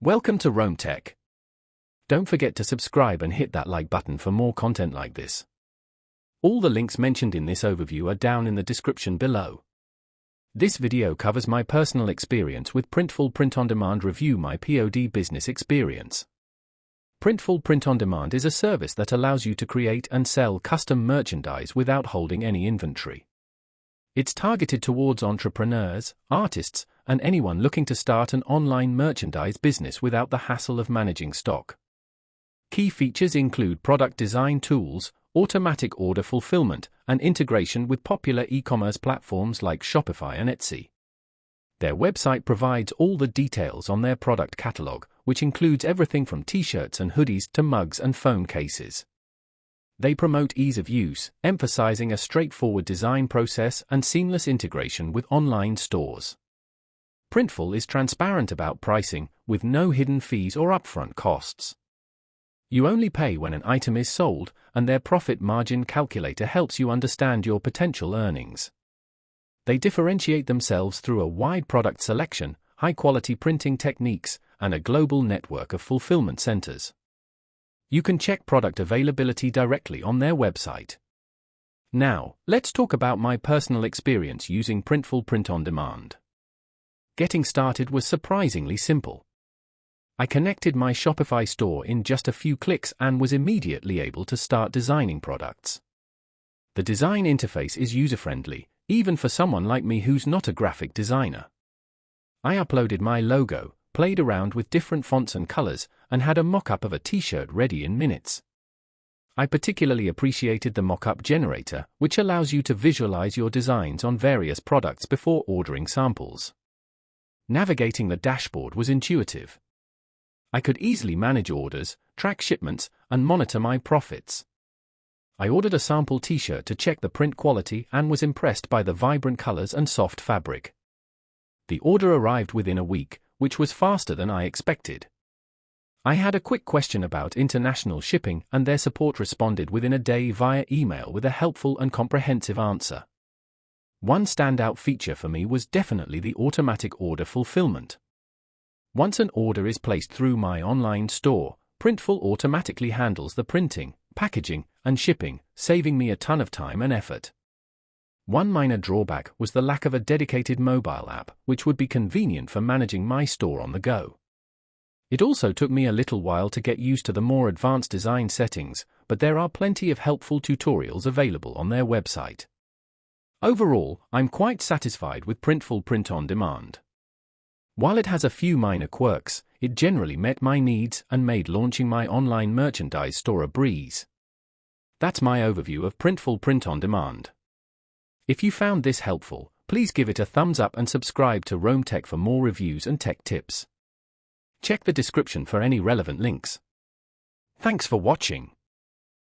Welcome to Rome Tech. Don't forget to subscribe and hit that like button for more content like this. All the links mentioned in this overview are down in the description below. This video covers my personal experience with Printful Print-on-Demand. Review my POD business experience. Printful Print-on-Demand is a service that allows you to create and sell custom merchandise without holding any inventory. It's targeted towards entrepreneurs, artists, and anyone looking to start an online merchandise business without the hassle of managing stock. Key features include product design tools, automatic order fulfillment, and integration with popular e-commerce platforms like Shopify and Etsy. Their website provides all the details on their product catalog, which includes everything from t-shirts and hoodies to mugs and phone cases. They promote ease of use, emphasizing a straightforward design process and seamless integration with online stores. Printful is transparent about pricing, with no hidden fees or upfront costs. You only pay when an item is sold, and their profit margin calculator helps you understand your potential earnings. They differentiate themselves through a wide product selection, high-quality printing techniques, and a global network of fulfillment centers. You can check product availability directly on their website. Now, let's talk about my personal experience using Printful Print-on-Demand. Getting started was surprisingly simple. I connected my Shopify store in just a few clicks and was immediately able to start designing products. The design interface is user-friendly, even for someone like me who's not a graphic designer. I uploaded my logo, played around with different fonts and colors, and had a mock-up of a t-shirt ready in minutes. I particularly appreciated the mock-up generator, which allows you to visualize your designs on various products before ordering samples. Navigating the dashboard was intuitive. I could easily manage orders, track shipments, and monitor my profits. I ordered a sample t-shirt to check the print quality and was impressed by the vibrant colors and soft fabric. The order arrived within a week, which was faster than I expected. I had a quick question about international shipping, and their support responded within a day via email with a helpful and comprehensive answer. One standout feature for me was definitely the automatic order fulfillment. Once an order is placed through my online store, Printful automatically handles the printing, packaging, and shipping, saving me a ton of time and effort. One minor drawback was the lack of a dedicated mobile app, which would be convenient for managing my store on the go. It also took me a little while to get used to the more advanced design settings, but there are plenty of helpful tutorials available on their website. Overall, I'm quite satisfied with Printful Print-on-Demand. While it has a few minor quirks, it generally met my needs and made launching my online merchandise store a breeze. That's my overview of Printful Print-on-Demand. If you found this helpful, please give it a thumbs up and subscribe to Rome Tech for more reviews and tech tips. Check the description for any relevant links. Thanks for watching.